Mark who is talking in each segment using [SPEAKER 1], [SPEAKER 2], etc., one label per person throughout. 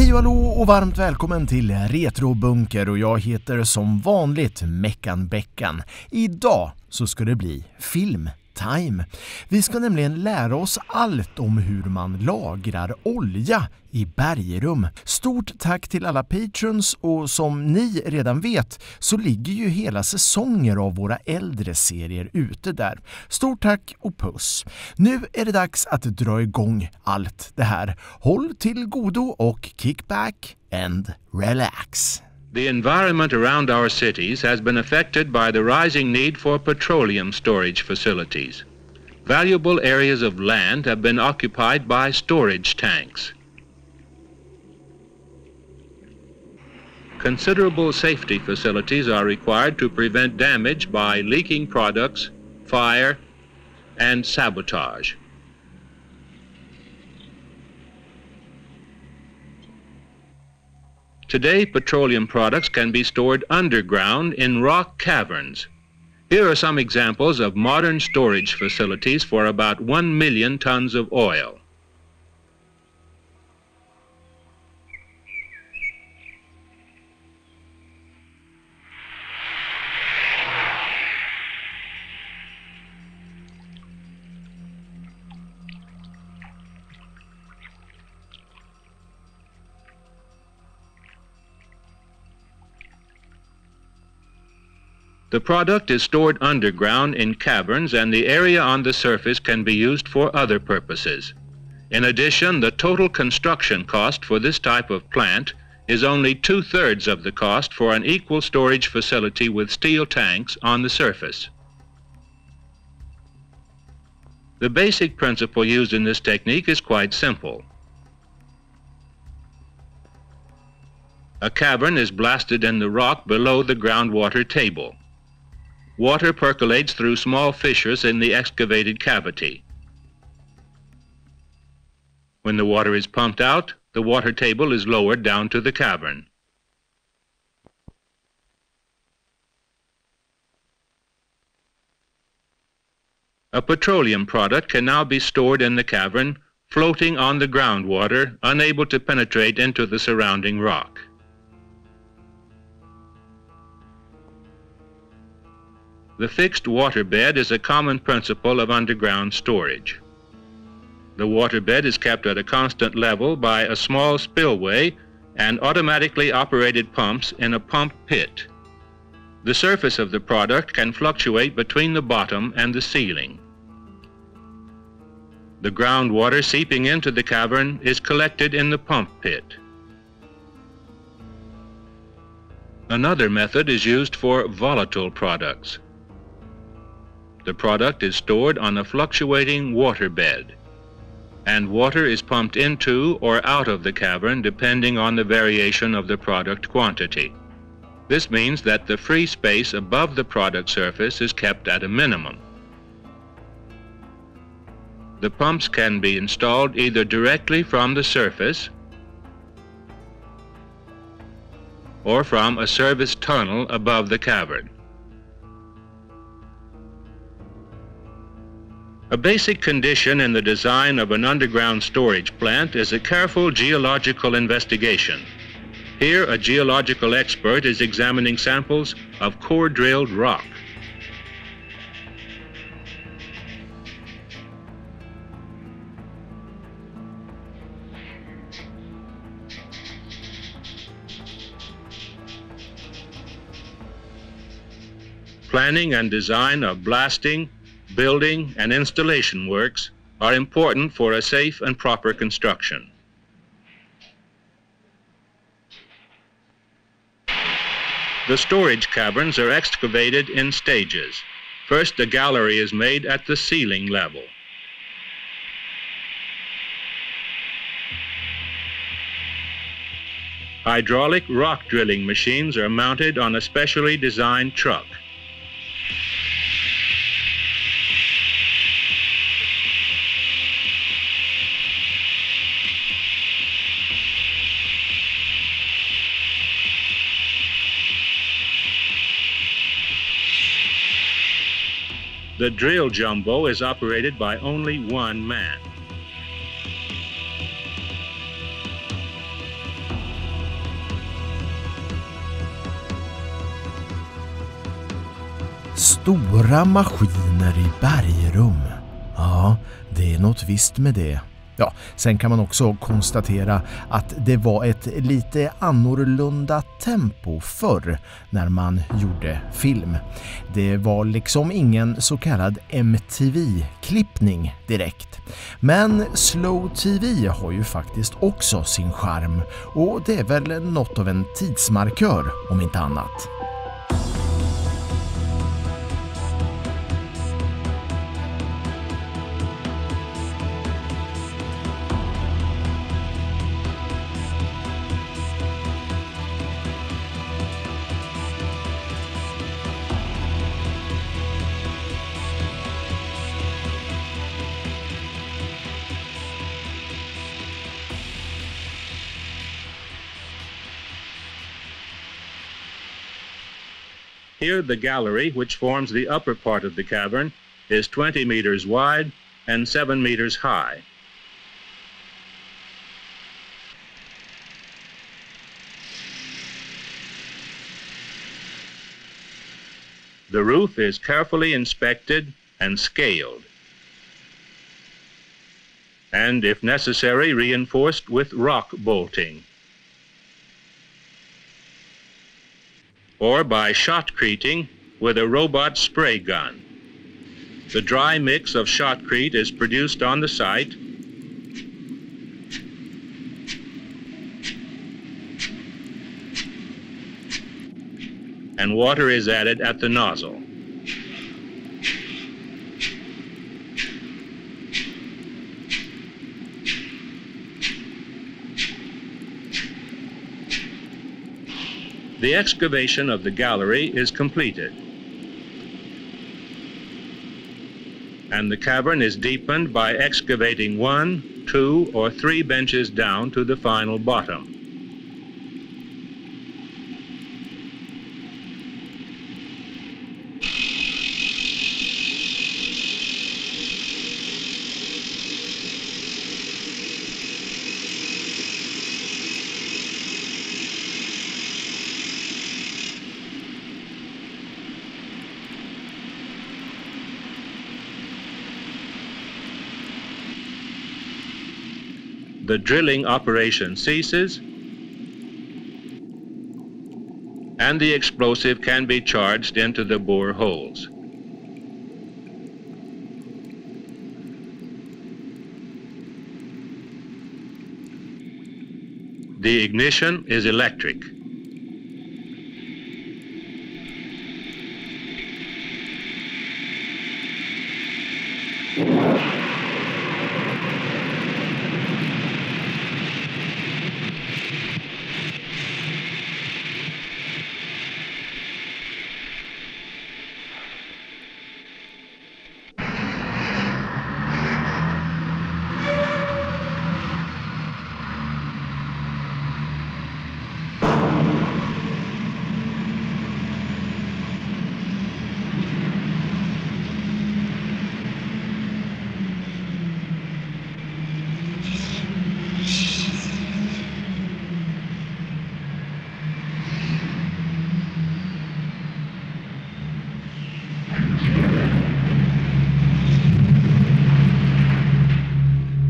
[SPEAKER 1] Hej och hallå och varmt välkommen till Retrobunker, och jag heter som vanligt Beckan. Idag så ska det bli filmtime. Vi ska nämligen lära oss allt om hur man lagrar olja i bergrum. Stort tack till alla patrons, och som ni redan vet så ligger ju hela säsonger av våra äldre serier ute där. Stort tack och puss. Nu är det dags att dra igång allt det här. Håll till godo och kick back and relax.
[SPEAKER 2] The environment around our cities has been affected by the rising need for petroleum storage facilities. Valuable areas of land have been occupied by storage tanks. Considerable safety facilities are required to prevent damage by leaking products, fire, and sabotage. Today, petroleum products can be stored underground in rock caverns. Here are some examples of modern storage facilities for about 1 million tons of oil. The product is stored underground in caverns, and the area on the surface can be used for other purposes. In addition, the total construction cost for this type of plant is only 2/3 of the cost for an equal storage facility with steel tanks on the surface. The basic principle used in this technique is quite simple. A cavern is blasted in the rock below the groundwater table. Water percolates through small fissures in the excavated cavity. When the water is pumped out, the water table is lowered down to the cavern. A petroleum product can now be stored in the cavern, floating on the groundwater, unable to penetrate into the surrounding rock. The fixed waterbed is a common principle of underground storage. The waterbed is kept at a constant level by a small spillway and automatically operated pumps in a pump pit. The surface of the product can fluctuate between the bottom and the ceiling. The groundwater seeping into the cavern is collected in the pump pit. Another method is used for volatile products. The product is stored on a fluctuating waterbed, and water is pumped into or out of the cavern depending on the variation of the product quantity. This means that the free space above the product surface is kept at a minimum. The pumps can be installed either directly from the surface or from a service tunnel above the cavern. A basic condition in the design of an underground storage plant is a careful geological investigation. Here, a geological expert is examining samples of core-drilled rock. Planning and design of blasting, building, and installation works are important for a safe and proper construction. The storage caverns are excavated in stages. First, a gallery is made at the ceiling level. Hydraulic rock drilling machines are mounted on a specially designed truck. The drill jumbo is operated by only one man.
[SPEAKER 1] Stora maskiner i bergrum. Ja, det är något visst med det. Ja, sen kan man också konstatera att det var ett lite annorlunda tempo förr när man gjorde film. Det var liksom ingen så kallad MTV-klippning direkt. Men slow TV har ju faktiskt också sin charm och det är väl något av en tidsmarkör om inte annat.
[SPEAKER 2] Here the gallery, which forms the upper part of the cavern, is 20 meters wide and 7 meters high. The roof is carefully inspected and scaled, and if necessary, reinforced with rock bolting, or by shotcreting with a robot spray gun. The dry mix of shotcrete is produced on the site and water is added at the nozzle. The excavation of the gallery is completed, and the cavern is deepened by excavating 1, 2, or 3 benches down to the final bottom. The drilling operation ceases, and the explosive can be charged into the bore holes. The ignition is electric.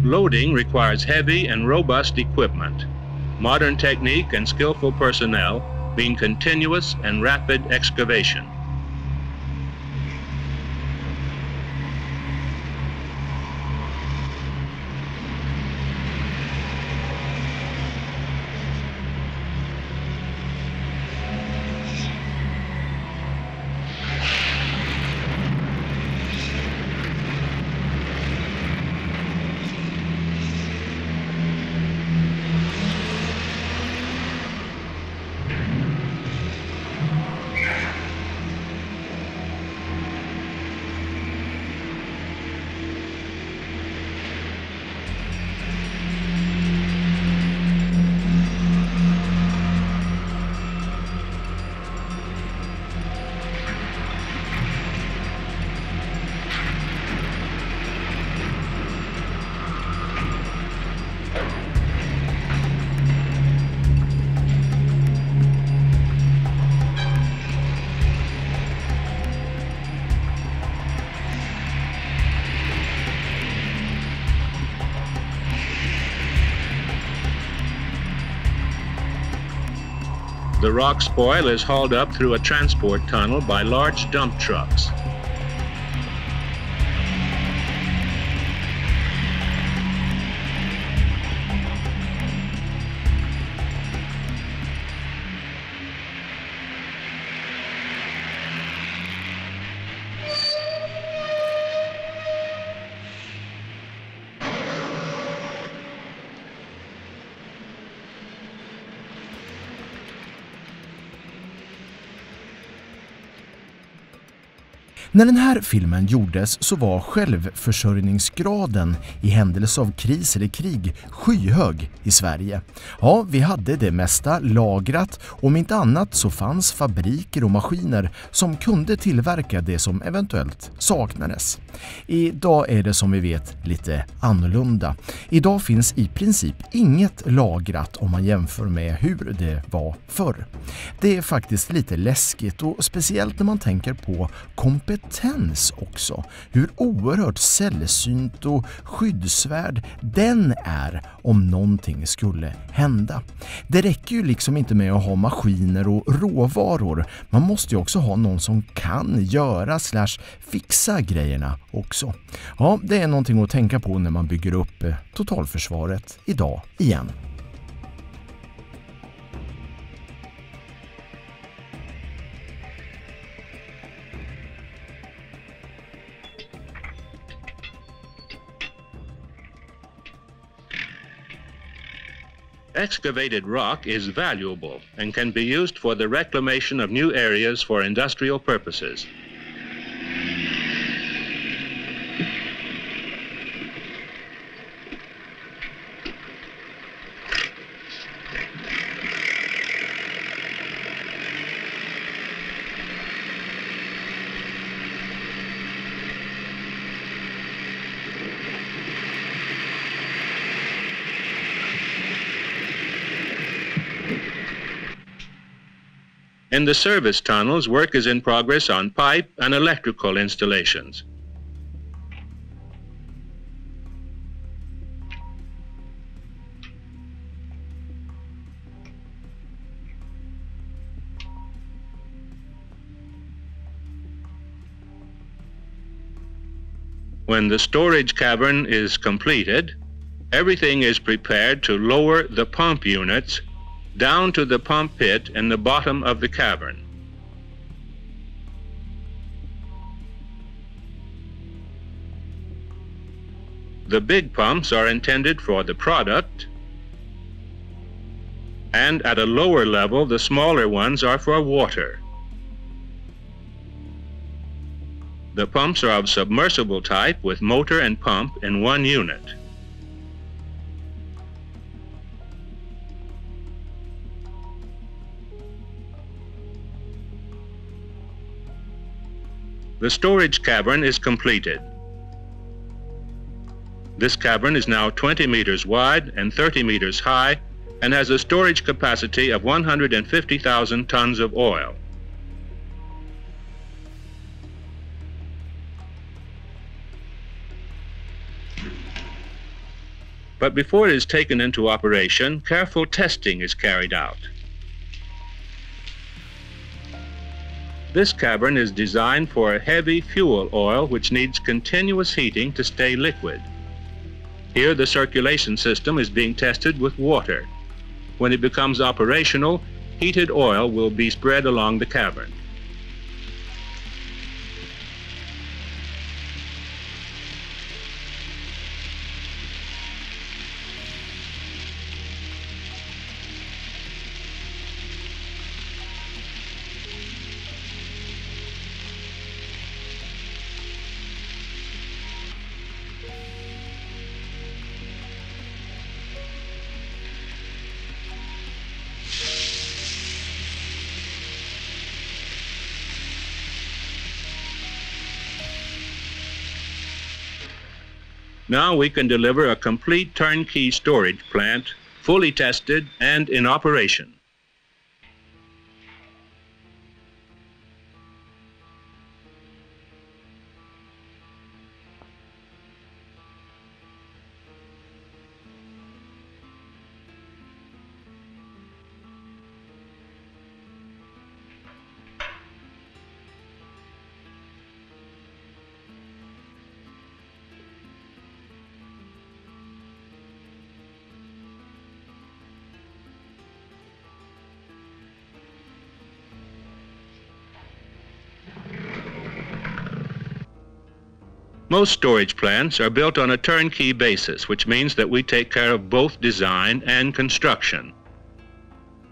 [SPEAKER 2] Loading requires heavy and robust equipment. Modern technique and skillful personnel mean continuous and rapid excavation. the rock spoil is hauled up through a transport tunnel by large dump trucks.
[SPEAKER 1] När den här filmen gjordes så var självförsörjningsgraden i händelse av kris eller krig skyhög i Sverige. Ja, vi hade det mesta lagrat och om inte annat så fanns fabriker och maskiner som kunde tillverka det som eventuellt saknades. Idag är det som vi vet lite annorlunda. Idag finns i princip inget lagrat om man jämför med hur det var förr. Det är faktiskt lite läskigt och speciellt när man tänker på kompetens också. Hur oerhört sällsynt och skyddsvärd den är om någonting skulle hända. Det räcker ju liksom inte med att ha maskiner och råvaror. Man måste ju också ha någon som kan göra / fixa grejerna också. Ja, det är någonting att tänka på när man bygger upp totalförsvaret idag igen.
[SPEAKER 2] Excavated rock is valuable and can be used for the reclamation of new areas for industrial purposes. In the service tunnels, work is in progress on pipe and electrical installations. When the storage cavern is completed, everything is prepared to lower the pump units down to the pump pit in the bottom of the cavern. The big pumps are intended for the product, and at a lower level, the smaller ones are for water. The pumps are of submersible type with motor and pump in one unit. The storage cavern is completed. This cavern is now 20 meters wide and 30 meters high and has a storage capacity of 150,000 tons of oil. But before it is taken into operation, careful testing is carried out. This cavern is designed for a heavy fuel oil which needs continuous heating to stay liquid. Here the circulation system is being tested with water. When it becomes operational, heated oil will be spread along the cavern. Now we can deliver a complete turnkey storage plant, fully tested and in operation. Most storage plants are built on a turnkey basis, which means that we take care of both design and construction.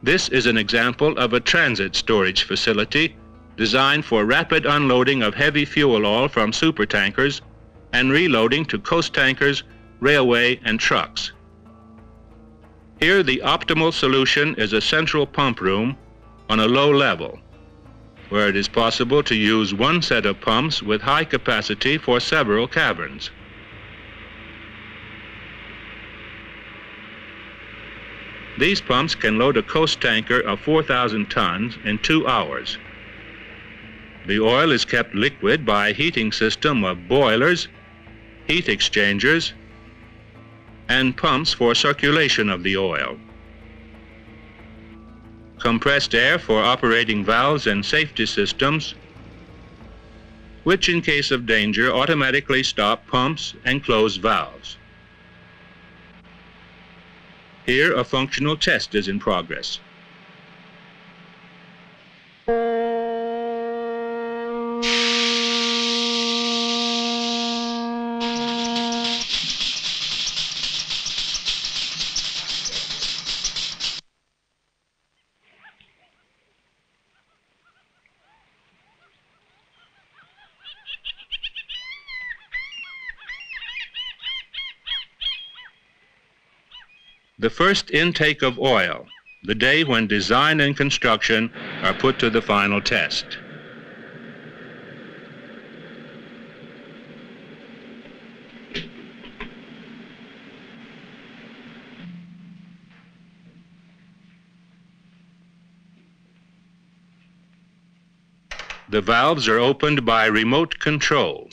[SPEAKER 2] This is an example of a transit storage facility designed for rapid unloading of heavy fuel oil from supertankers and reloading to coast tankers, railway, and trucks. Here, the optimal solution is a central pump room on a low level, where it is possible to use one set of pumps with high capacity for several caverns. These pumps can load a coast tanker of 4,000 tons in 2 hours. The oil is kept liquid by a heating system of boilers, heat exchangers, and pumps for circulation of the oil. Compressed air for operating valves and safety systems, which in case of danger automatically stop pumps and close valves. Here a functional test is in progress. The first intake of oil, the day when design and construction are put to the final test. The valves are opened by remote control.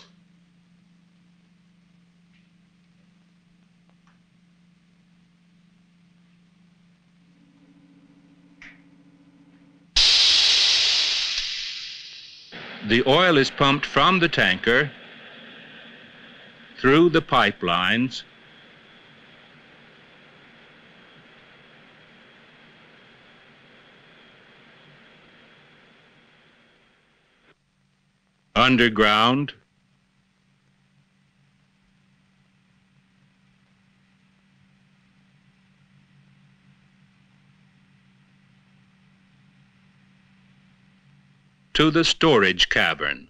[SPEAKER 2] The oil is pumped from the tanker through the pipelines underground to the storage cavern.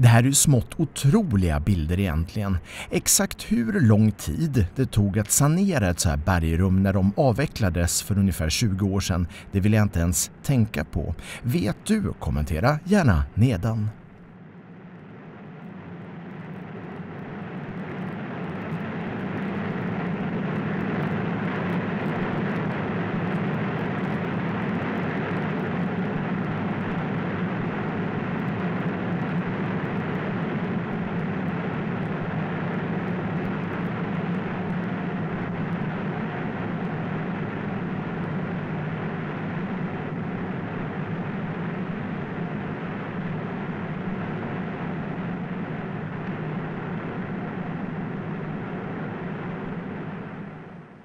[SPEAKER 1] Det här är ju smått otroliga bilder egentligen. Exakt hur lång tid det tog att sanera ett så här bergrum när de avvecklades för ungefär 20 år sedan, det vill jag inte ens tänka på. Vet du? Kommentera gärna nedan.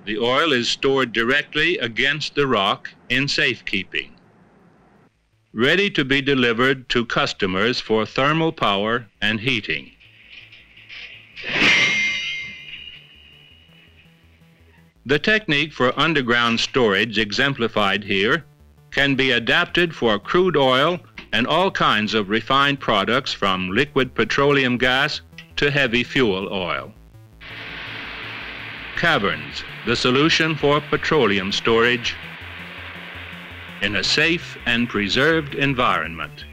[SPEAKER 2] The oil is stored directly against the rock in safekeeping, ready to be delivered to customers for thermal power and heating. The technique for underground storage exemplified here can be adapted for crude oil and all kinds of refined products from liquid petroleum gas to heavy fuel oil. Caverns, the solution for petroleum storage in a safe and preserved environment.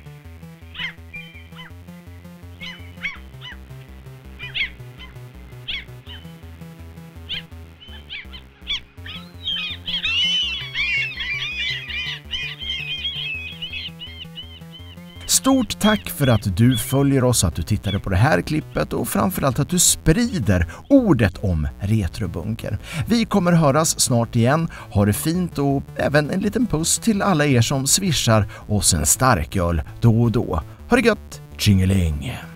[SPEAKER 1] Stort tack för att du följer oss, att du tittade på det här klippet och framförallt att du sprider ordet om retrobunker. Vi kommer höras snart igen. Ha det fint och även en liten puss till alla er som swishar oss en starköl då och då. Ha det gött, tjingeling!